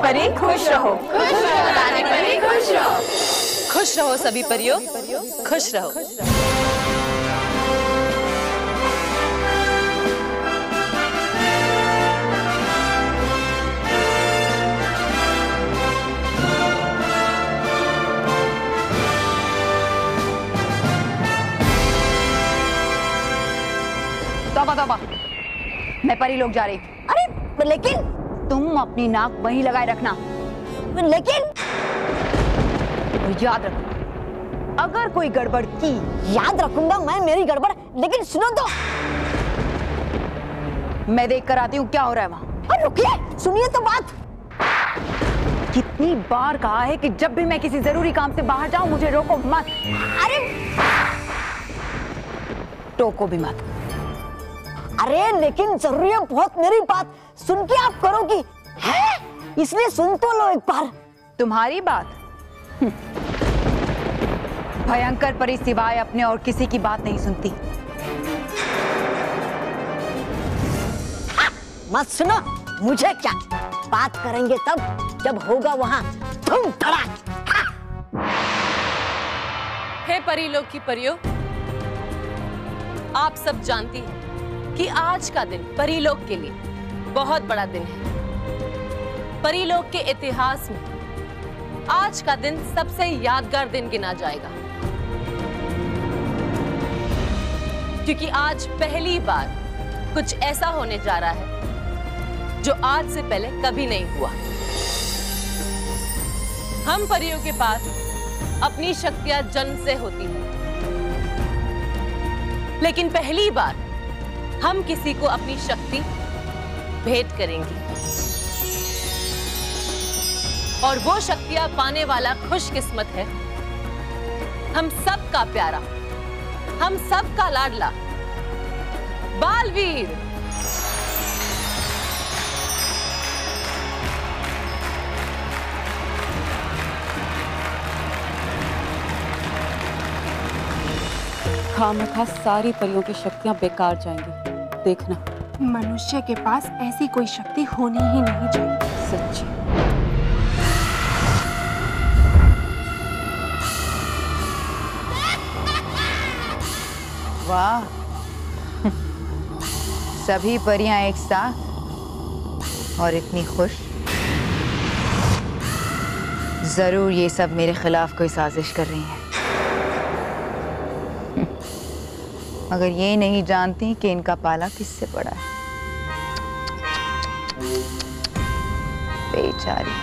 परी खुश रहो, खुश रहो रानी परी, खुश रहो। खुश रहो सभी परियों, खुश रहो। तौबा तौबा, मैं परी लोग जा रही। अरे लेकिन तुम अपनी नाक वहीं लगाए रखना। लेकिन याद रखो, अगर कोई गड़बड़ की। याद रखूंगा मैं मेरी गड़बड़, लेकिन सुनो तो। मैं देख कर आती हूँ क्या हो रहा है वहाँ। अरे रुकिए, सुनिए तो बात। कितनी बार कहा है कि जब भी मैं किसी जरूरी काम से बाहर जाऊं मुझे रोको मत। अरे टोको भी मत। अरे लेकिन जरूरी है बहुत मेरी बात, सुन के आप करोगी है, इसलिए सुन तो लो एक बार। तुम्हारी बात? भयंकर परी सिवाय अपने और किसी की बात नहीं सुनती। मत सुनो, मुझे क्या, बात करेंगे तब जब होगा वहां धूम धड़ाक। हे परी लोग की परियों, आप सब जानती हैं कि आज का दिन परीलोक के लिए बहुत बड़ा दिन है। परीलोक के इतिहास में आज का दिन सबसे यादगार दिन गिना जाएगा, क्योंकि आज पहली बार कुछ ऐसा होने जा रहा है जो आज से पहले कभी नहीं हुआ। हम परियों के पास अपनी शक्तियां जन्म से होती हैं, लेकिन पहली बार हम किसी को अपनी शक्ति भेंट करेंगे और वो शक्तियां पाने वाला खुशकिस्मत है हम सब का प्यारा, हम सब का लाडला बालवीर। खामखा सारी परियों की शक्तियां बेकार जाएंगी, देखना। मनुष्य के पास ऐसी कोई शक्ति होनी ही नहीं चाहिए। सच्ची। वाह, सभी परियां एक साथ और इतनी खुश। जरूर ये सब मेरे खिलाफ कोई साजिश कर रही हैं, मगर ये नहीं जानती कि इनका पाला किससे पड़ा है। बेचारी।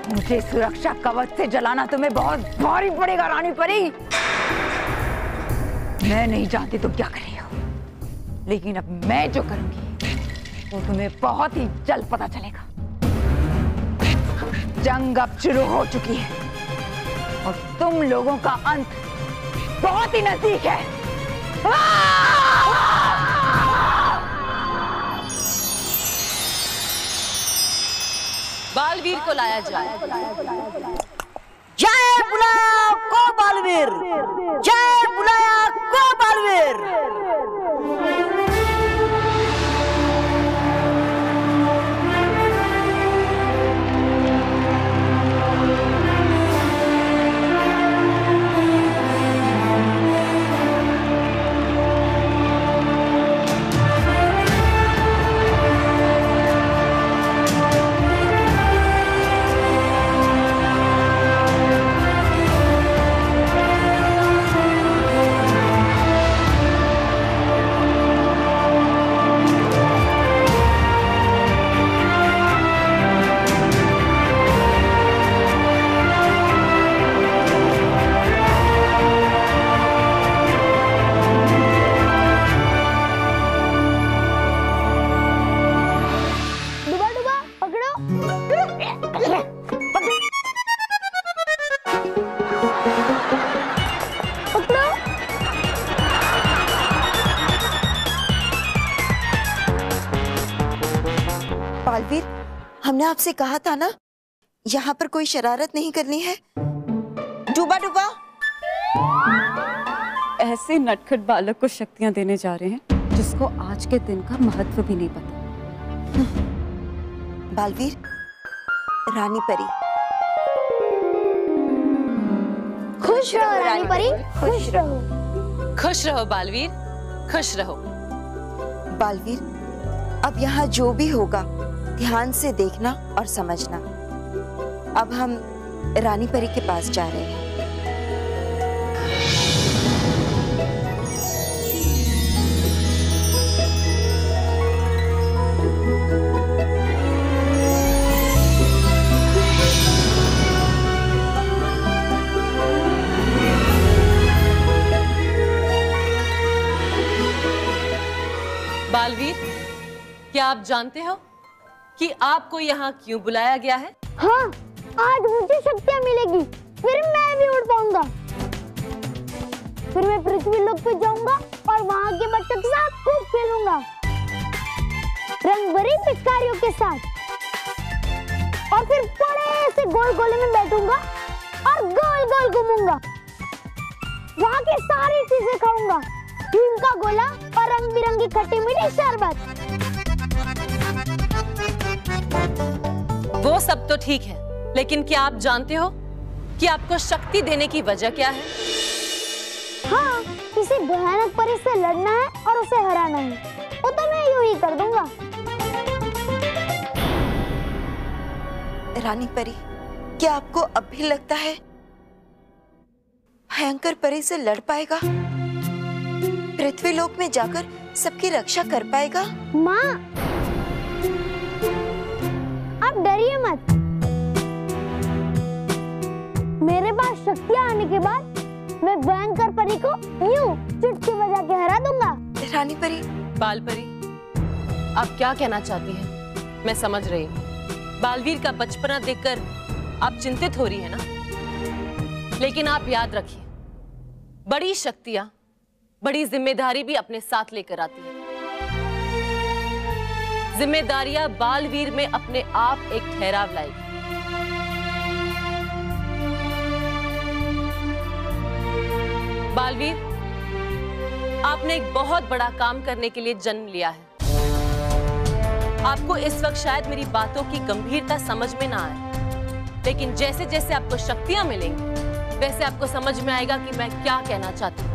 मुझे सुरक्षा कवच से जलाना तुम्हें बहुत भारी पड़ेगा रानी परी। मैं नहीं जानती तुम क्या कर रही हो, लेकिन अब मैं जो करूंगी वो तुम्हें बहुत ही जल्द पता चलेगा। जंग अब शुरू हो चुकी है और तुम लोगों का अंत बहुत ही नजदीक है। बालवीर को लाया जाए। जय बुलाया को बालवीर, जय बुलाया को बालवीर। मैंने आपसे कहा था ना, यहाँ पर कोई शरारत नहीं करनी है। डूबा डूबा ऐसे नटखट बालक को शक्तियां देने जा रहे हैं जिसको आज के दिन का महत्व भी नहीं पता। बालवीर, रानी परी। खुश रहो रानी परी, खुश रहो। खुश रहो बालवीर, खुश रहो। बालवीर, अब यहाँ जो भी होगा ध्यान से देखना और समझना। अब हम रानी परी के पास जा रहे हैं। बालवीर, क्या आप जानते हो कि आपको यहाँ क्यों बुलाया गया है? हाँ, आज मुझे शक्तियाँ मिलेगी, फिर मैं भी उड़ पाऊंगा। फिर मैं पृथ्वी लोक पे जाऊंगा और वहाँ के बच्चों के साथ खूब खेलूंगा, रंग भरी पिचकारियों के साथ। और फिर बड़े से गोल गोले में बैठूंगा और गोल गोल घूमूंगा। वहाँ की सारी चीजें खाऊंगा, हिम का गोला और रंग बिरंगी खट्टी मीठी शरबत। वो सब तो ठीक है, लेकिन क्या आप जानते हो कि आपको शक्ति देने की वजह क्या है? हाँ, किसी भयानक परी से लड़ना है और उसे हराना है। वो तो मैं यूं ही कर दूंगा। रानी परी, क्या आपको अब भी लगता है भयंकर परी से लड़ पाएगा? पृथ्वी लोक में जाकर सबकी रक्षा कर पाएगा? माँ, आप डरिए मत। मेरे पास शक्तियाँ आने के बाद मैं भयंकर परी को यूं चुटकी बजा के हरा दूंगा। रानी परी। बाल परी, आप क्या कहना चाहती हैं? मैं समझ रही हूँ। बालवीर का बचपना देखकर आप चिंतित हो रही है ना? लेकिन आप याद रखिए, बड़ी शक्तियां बड़ी जिम्मेदारी भी अपने साथ लेकर आती है। जिम्मेदारियां बालवीर में अपने आप एक ठहराव लाएगी। बालवीर, आपने एक बहुत बड़ा काम करने के लिए जन्म लिया है। आपको इस वक्त शायद मेरी बातों की गंभीरता समझ में ना आए, लेकिन जैसे जैसे आपको शक्तियां मिलेंगी वैसे आपको समझ में आएगा कि मैं क्या कहना चाहती हूँ।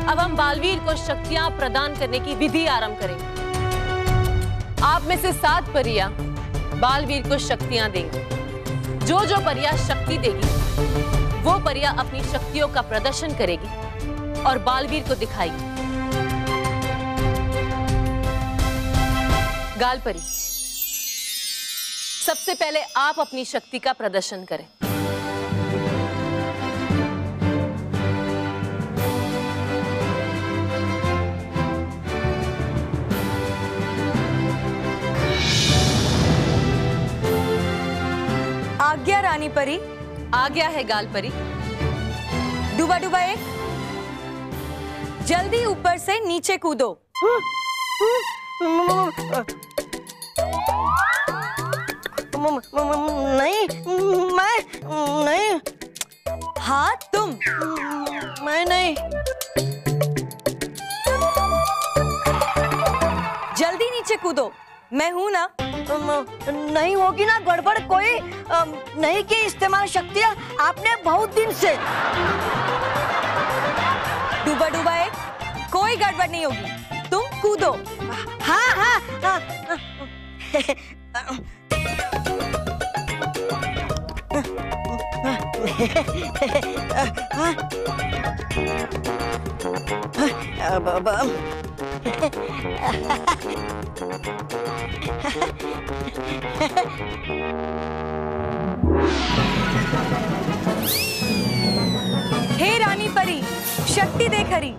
अब हम बालवीर को शक्तियां प्रदान करने की विधि आरंभ करेंगे। आप में से 7 परियां बालवीर को शक्तियां देंगी। जो जो परियां शक्ति देगी वो परियां अपनी शक्तियों का प्रदर्शन करेगी और बालवीर को दिखाएगी। गाल परी, सबसे पहले आप अपनी शक्ति का प्रदर्शन करें। आज्ञा रानी परी। आ गया है गाल परी। डूबा डूबा एक, जल्दी ऊपर से नीचे कूदो। नहीं, मैं नहीं। हाँ तुम। मैं नहीं। जल्दी नीचे कूदो, मैं हूं ना। नहीं होगी ना गड़बड़ कोई? नहीं की इस्तेमाल शक्तियाँ आपने बहुत दिन से। डूबा डूबा एक, कोई गड़बड़ नहीं होगी, तुम कूदो। हाँ हाँ, हाँ। हे रानी परी, शक्ति दे खरी।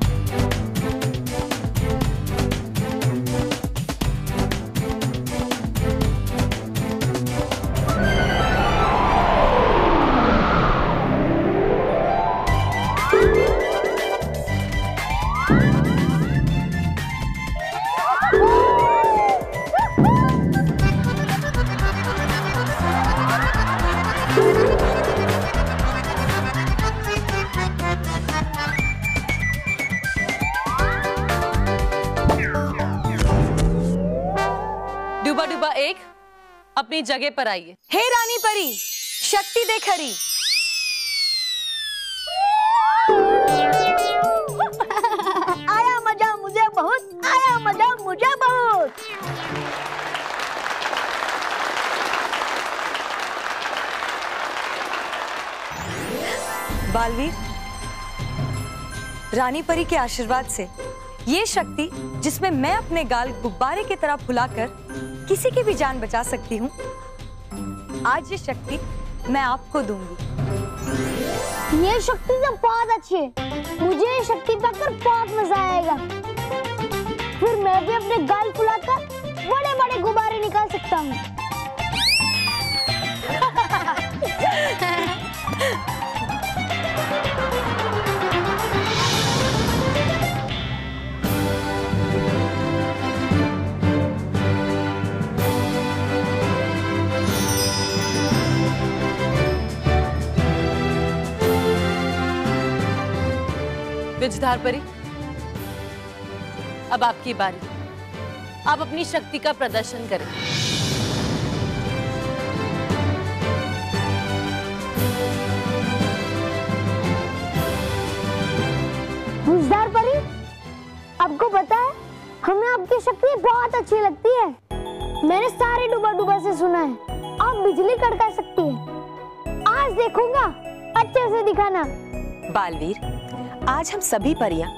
अपनी जगह पर आइए। हे रानी परी, शक्ति दे खरी। आया मजा मुझे बहुत, आया मजा मुझे बहुत। बालवीर, रानी परी के आशीर्वाद से ये शक्ति जिसमें मैं अपने गाल गुब्बारे की तरह फुलाकर किसी की भी जान बचा सकती हूँ, आज ये शक्ति मैं आपको दूंगी। ये शक्ति तो बहुत अच्छी है, मुझे ये शक्ति पाकर बहुत मजा आएगा। फिर मैं भी अपने गाल फुलाकर बड़े बड़े गुब्बारे निकाल सकता हूँ। विजधार परी, अब आपकी बारी। आप अपनी शक्ति का प्रदर्शन करें। विजधार परी, आपको पता है हमें आपकी शक्ति बहुत अच्छी लगती है। मैंने सारे डूबा डूबा से सुना है आप बिजली कड़का सकती है। आज देखूंगा, अच्छे से दिखाना। बालवीर, आज हम सभी परियां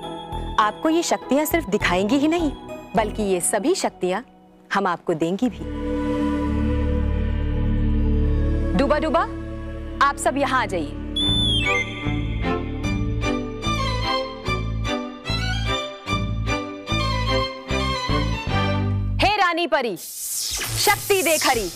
आपको ये शक्तियां सिर्फ दिखाएंगी ही नहीं, बल्कि ये सभी शक्तियां हम आपको देंगी भी। डूबा डूबा, आप सब यहाँ आ जाइए। हे रानी परी, शक्ति दे खरी।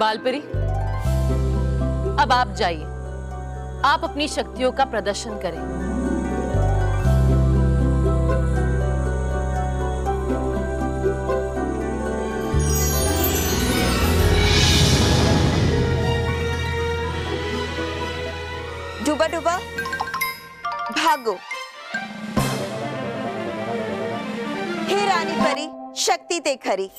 बालपरी, अब आप जाइए। आप अपनी शक्तियों का प्रदर्शन करें। डूबा डूबा, भागो। हे रानी परी, शक्ति दे खरी।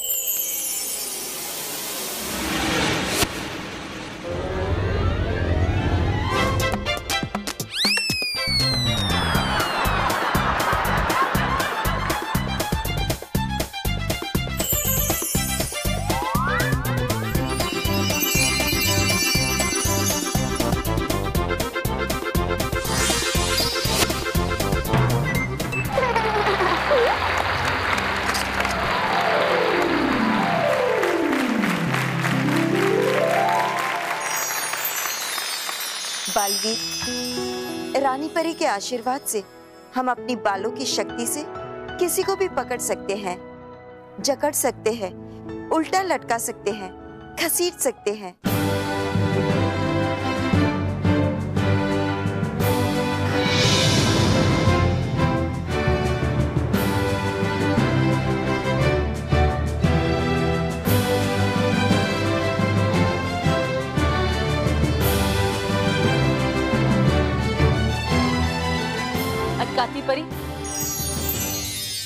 बालवीर, रानी परी के आशीर्वाद से हम अपनी बालों की शक्ति से किसी को भी पकड़ सकते हैं, जकड़ सकते हैं, उल्टा लटका सकते हैं, घसीट सकते हैं।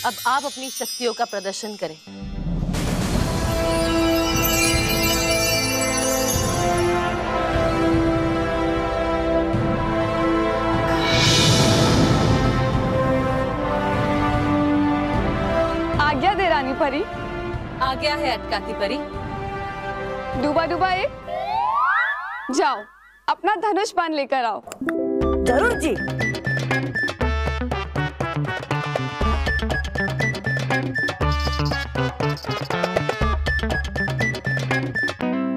अब आप अपनी शक्तियों का प्रदर्शन करें। आज्ञा दे रानी परी। आज्ञा है अटकाती परी। डूबा डूबा एक, जाओ अपना धनुष बाण लेकर आओ। जरूर जी।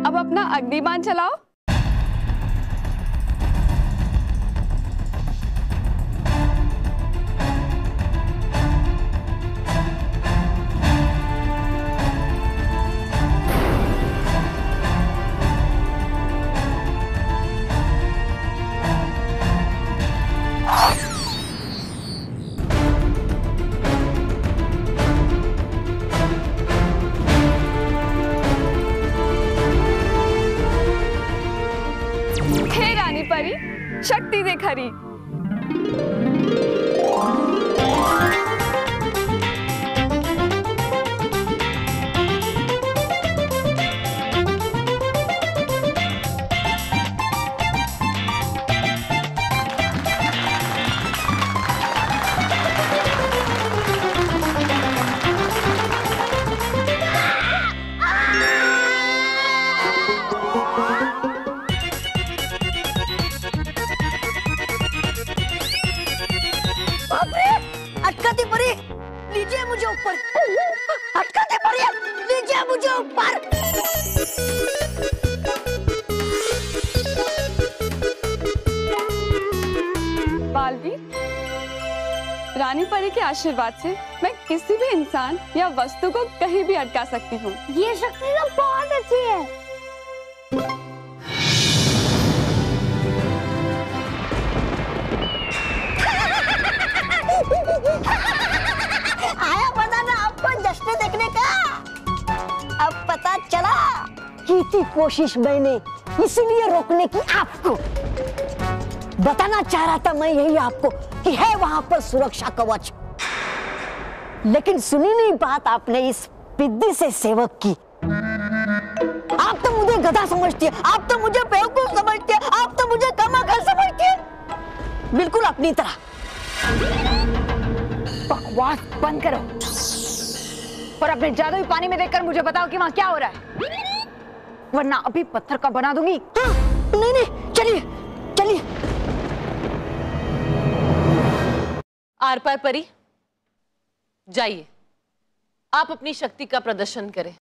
अब अपना अग्निबाण चलाओ। हे रानी परी, शक्ति दे खरी। अटकाती परी, लीजिए मुझे ऊपर। अटकाती परी, लीजिए मुझे ऊपर। बालवीर, रानी परी के आशीर्वाद से मैं किसी भी इंसान या वस्तु को कहीं भी अटका सकती हूँ। ये शक्ति तो बहुत अच्छी है। आया पता ना आपको जश्न देखने का। अब पता चला की थी कोशिश मैंने इसलिए रोकने की आपको। बताना चाह रहा था मैं यही आपको कि है वहां पर सुरक्षा कवच, लेकिन सुनी नहीं बात आपने इस पिद्दी से सेवक की। आप तो मुझे गधा समझती है, आप तो मुझे बेवकूफ समझती है, आप तो मुझे कमाकर समझती है, बिल्कुल अपनी तरह। बकवास बंद करो और अपने जादुई पानी में देखकर मुझे बताओ कि वहां क्या हो रहा है, वरना अभी पत्थर का बना दूंगी। हाँ, नहीं नहीं, चलिए चलिए। आर पार परी, जाइए आप अपनी शक्ति का प्रदर्शन करें।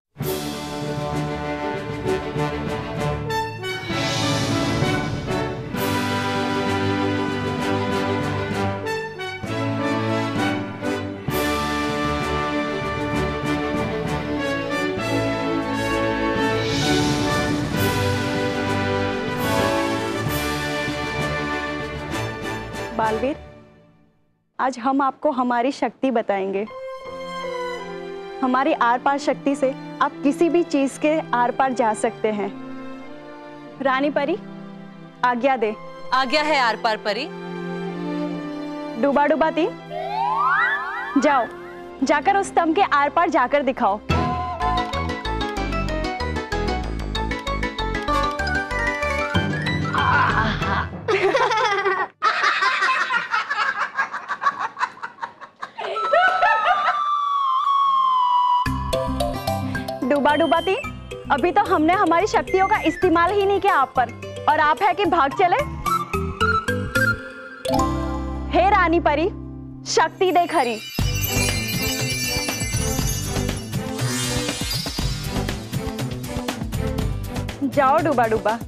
बालवीर, आज हम आपको हमारी शक्ति बताएंगे। हमारी आर पार शक्ति से आप किसी भी चीज के आर पार जा सकते हैं। रानी परी, आज्ञा दे। आज्ञा है आर पार परी। डूबा डूबा ती, जाओ जाकर उस स्तंभ के आर पार जाकर दिखाओ। डूबा डूबा ती, अभी तो हमने हमारी शक्तियों का इस्तेमाल ही नहीं किया आप पर, और आप है कि भाग चले। हे रानी परी, शक्ति दे खरी। जाओ डूबा डूबा।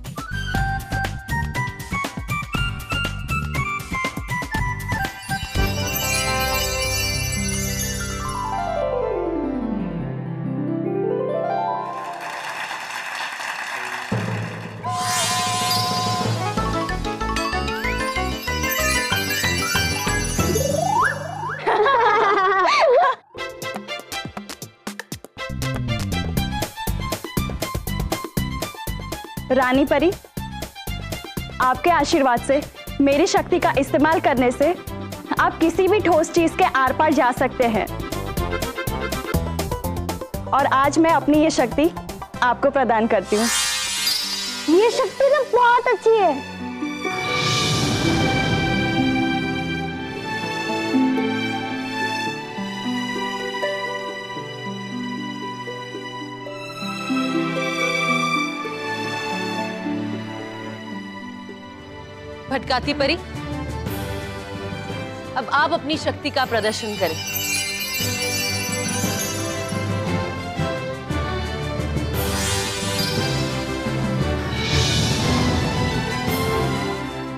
रानी परी, आपके आशीर्वाद से मेरी शक्ति का इस्तेमाल करने से आप किसी भी ठोस चीज के आर पार जा सकते हैं। और आज मैं अपनी ये शक्ति आपको प्रदान करती हूँ। ये शक्ति तो बहुत अच्छी है। भटकाती परी, अब आप अपनी शक्ति का प्रदर्शन करें।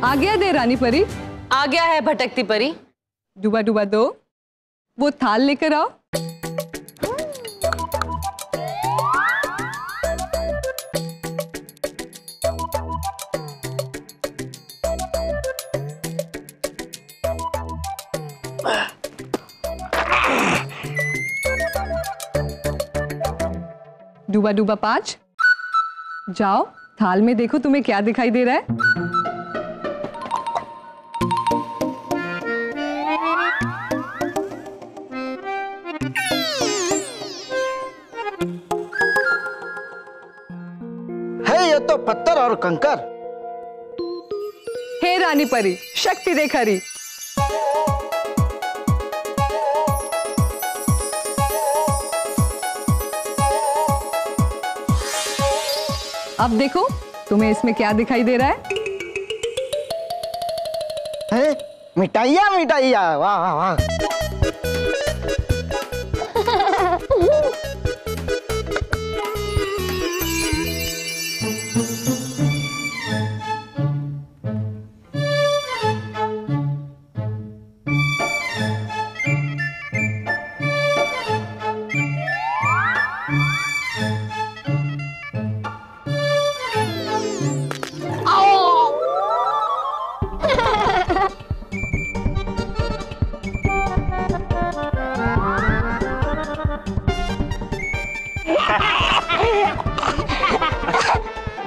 आ गया दे रानी परी। आ गया है भटकती परी। डूबा डूबा दो, वो थाल लेकर आओ। डूबा डूबा 5, जाओ थाल में देखो तुम्हें क्या दिखाई दे रहा है। ये तो पत्थर और कंकर। हे रानी परी, शक्ति देख हरी। अब देखो तुम्हें इसमें क्या दिखाई दे रहा है? मिठाइया मिठाइया, वाह वाह वाह।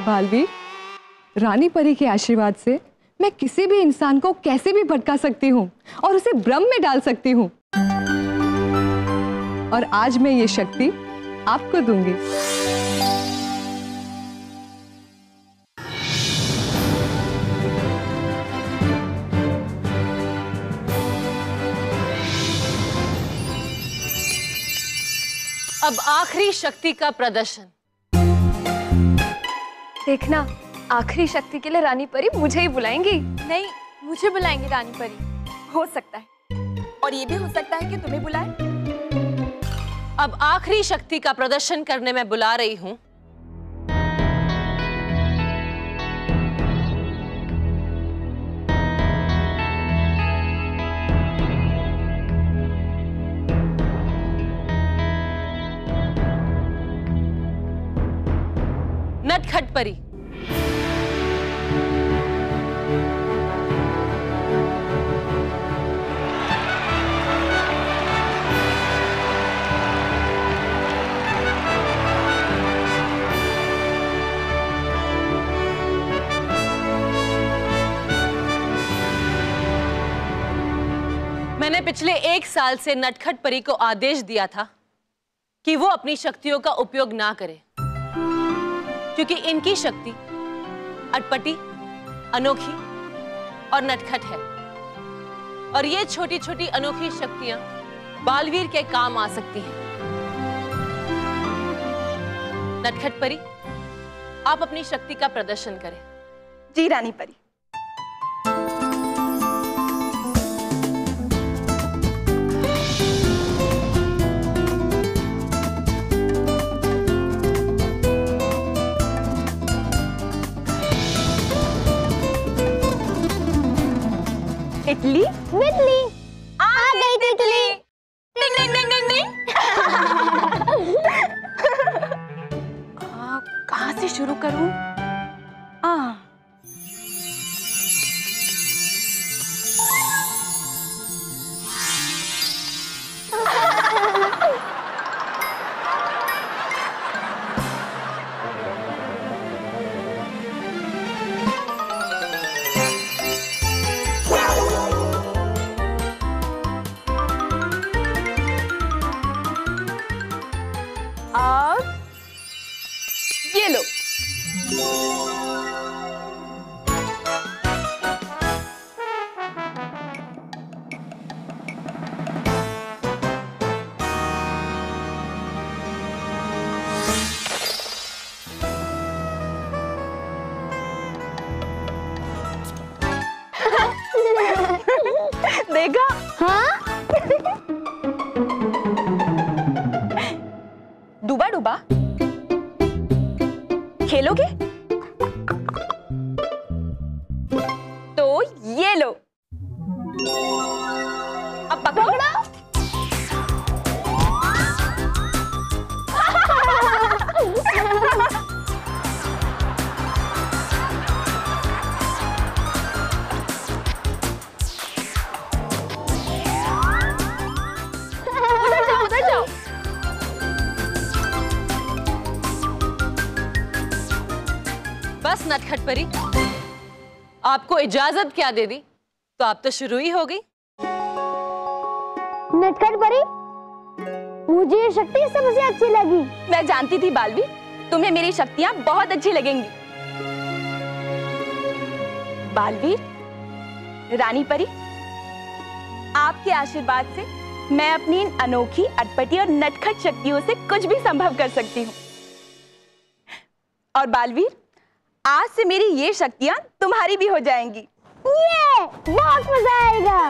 बालवीर, रानी परी के आशीर्वाद से मैं किसी भी इंसान को कैसे भी भटका सकती हूँ और उसे भ्रम में डाल सकती हूँ। और आज मैं ये शक्ति आपको दूंगी। अब आखिरी शक्ति का प्रदर्शन। देखना, आखिरी शक्ति के लिए रानी परी मुझे ही बुलाएंगी। नहीं, मुझे बुलाएंगी रानी परी। हो सकता है, और ये भी हो सकता है कि तुम्हें बुलाए। अब आखिरी शक्ति का प्रदर्शन करने में बुला रही हूं नटखट परी। मैंने पिछले 1 साल से नटखट परी को आदेश दिया था कि वो अपनी शक्तियों का उपयोग ना करे, क्योंकि इनकी शक्ति अटपटी, अनोखी और नटखट है। और ये छोटी छोटी अनोखी शक्तियां बालवीर के काम आ सकती हैं। नटखट परी, आप अपनी शक्ति का प्रदर्शन करें। जी रानी परी। इडली विडली आ गई तितली। डिंग डिंग डिंग डिंग डिंग। कहाँ से शुरू करूं? अब ये लो। देखा? हाँ? डूबा डूबा खेलोगे? तो ये लो। अब पकड़ो। उधर जाओ। बस नटखट परी, आपको इजाजत क्या दे दी तो आप तो शुरू ही हो गई। नटखट परी, मुझे ये शक्ति सबसे अच्छी लगी। मैं जानती थी बालवी, तुम्हें मेरी शक्तियां बहुत अच्छी लगेंगी। बालवीर, रानी परी, आपके आशीर्वाद से मैं अपनी इन अनोखी, अटपटी और नटखट शक्तियों से कुछ भी संभव कर सकती हूँ। और बालवीर, आज से मेरी ये शक्तियां तुम्हारी भी हो जाएंगी। ये बहुत मजा आएगा।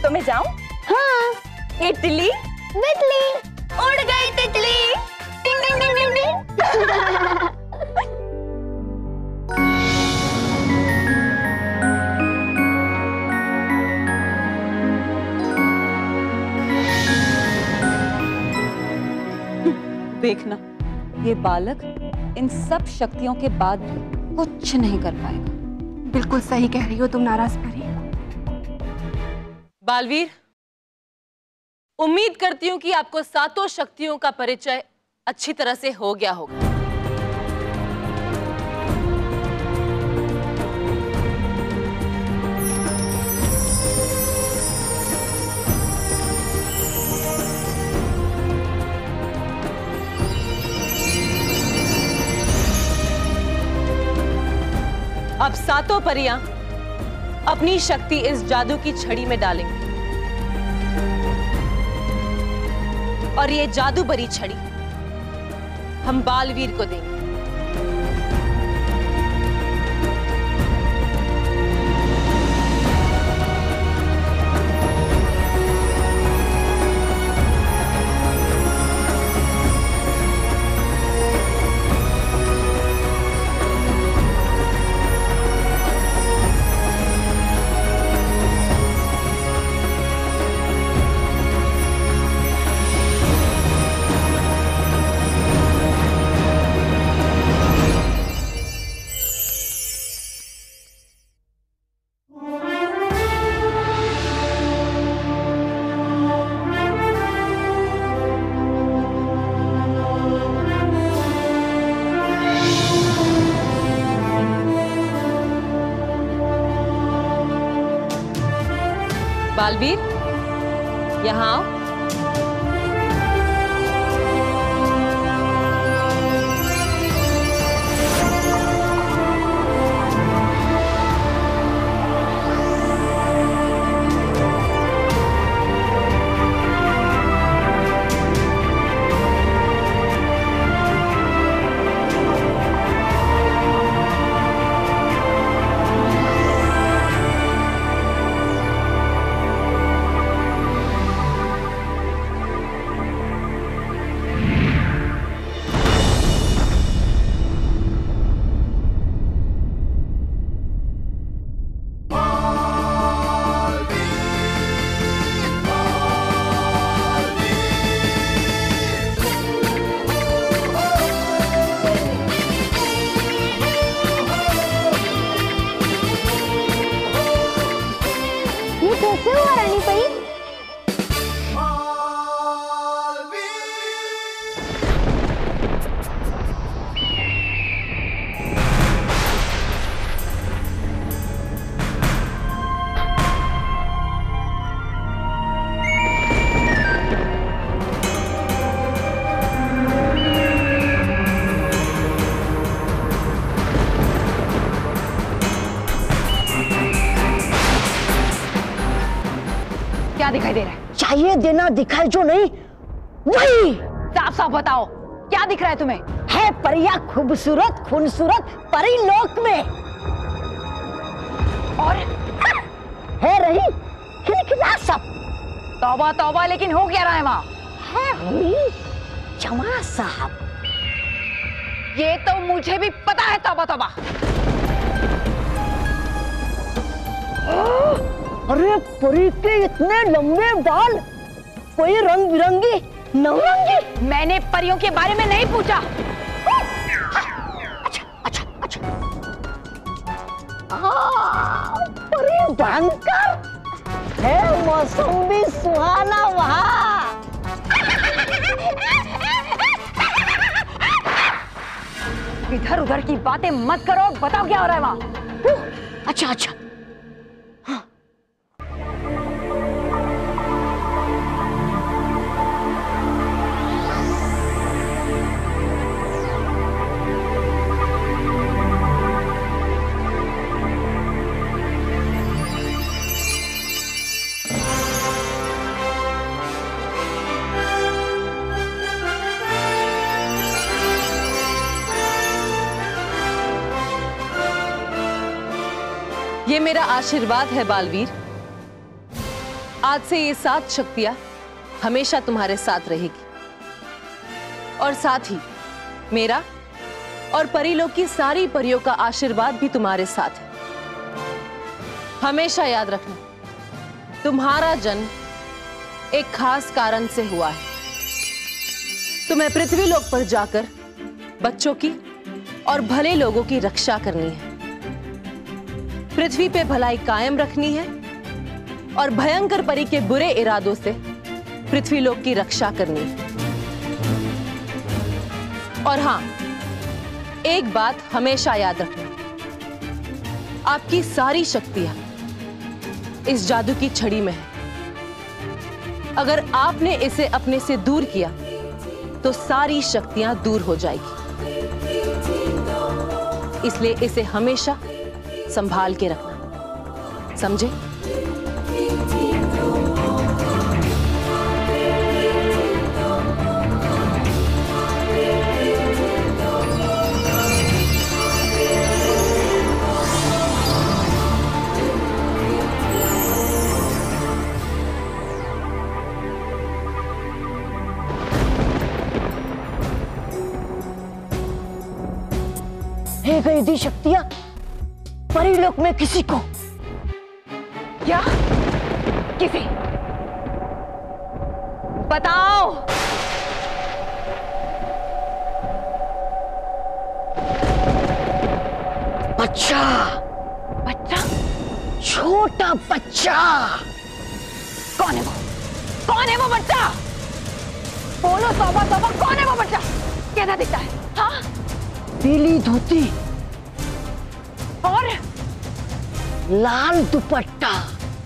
तो मैं जाऊं? हाँ। इटली बिटली उड़ गई तितली। टिंग टिंग टिंग टिंग टिंग। देखना, ये बालक इन सब शक्तियों के बाद भी कुछ नहीं कर पाएगा। बिल्कुल सही कह रही हो तुम नाराज परी। बालवीर, उम्मीद करती हूं कि आपको सातों शक्तियों का परिचय अच्छी तरह से हो गया होगा। अब सातों परियां अपनी शक्ति इस जादू की छड़ी में डालेंगी और ये जादू भरी छड़ी हम बालवीर को देंगे। बालवीर, यहाँ आओ। देना दिखाई जो नहीं वही। साफ साफ बताओ क्या दिख रहा है तुम्हें? है परियां खूबसूरत खूबसूरत परी लोक में, और है रही खिलखिला सब। तौबा तौबा, लेकिन हो क्या रहा है वहां? है हुई जमा साहब। ये तो मुझे भी पता है। तौबा तौबा। अरे परी के इतने लंबे बाल, कोई रंग बिरंगी नवरंगी। मैंने परियों के बारे में नहीं पूछा। अच्छा अच्छा अच्छा। परी भयंकर है, मौसम भी सुहाना वहां। इधर उधर की बातें मत करो, बताओ क्या हो रहा है वहां। अच्छा अच्छा। ये मेरा आशीर्वाद है बालवीर। आज से ये 7 शक्तियां हमेशा तुम्हारे साथ रहेगी, और साथ ही मेरा और परीलोक की सारी परियों का आशीर्वाद भी तुम्हारे साथ है। हमेशा याद रखना, तुम्हारा जन्म एक खास कारण से हुआ है। तुम्हें पृथ्वीलोक पर जाकर बच्चों की और भले लोगों की रक्षा करनी है। पृथ्वी पे भलाई कायम रखनी है और भयंकर परी के बुरे इरादों से पृथ्वीलोक की रक्षा करनी है। और हां, एक बात हमेशा याद रखना, आपकी सारी शक्तियां इस जादू की छड़ी में है। अगर आपने इसे अपने से दूर किया तो सारी शक्तियां दूर हो जाएगी। इसलिए इसे हमेशा संभाल के रखना, समझे? है गई दी शक्तियां परीलोक में किसी को। क्या? किसी? बताओ। बच्चा, बच्चा? छोटा बच्चा। कौन है वो? कौन है वो बच्चा? बोलो तौबा तौबा, कौन है वो बच्चा? कैसा दिखता है? हाँ? पीली धोती और लाल दुपट्टा।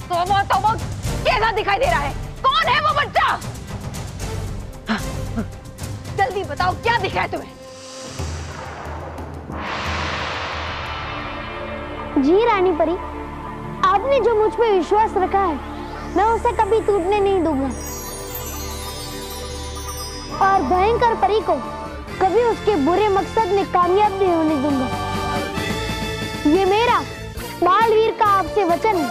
तौबा तौबा, कैसा दिखाई दे रहा है? कौन है वो बच्चा? जल्दी बताओ, क्या दिख रहा है तुम्हें? जी रानी परी, आपने जो मुझ पे विश्वास रखा है मैं उसे कभी टूटने नहीं दूंगा, और भयंकर परी को कभी उसके बुरे मकसद में कामयाब नहीं होने दूंगा। ये मेरा बालवीर का आपसे वचन है।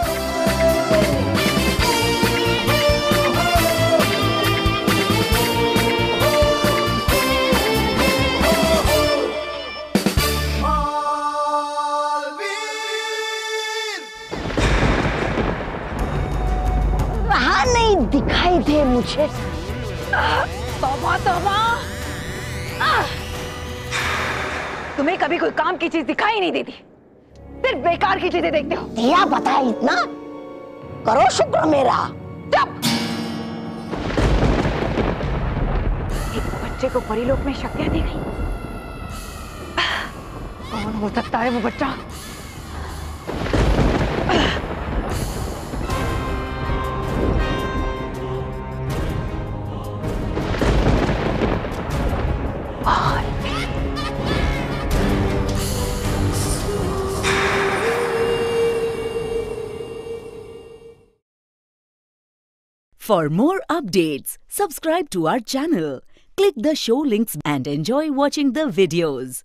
रहा नहीं दिखाई दे मुझे। तौबा तौबा, तुम्हें कभी कोई काम की चीज दिखाई नहीं देती, सिर्फ बेकार की चीजें देखते हो। दिया बता इतना, करो शुक्र मेरा। चुप! एक बच्चे को परीलोक में शक्तियां दी गई। कौन हो सकता है वो बच्चा? For more updates, subscribe to our channel, click the show links and enjoy watching the videos.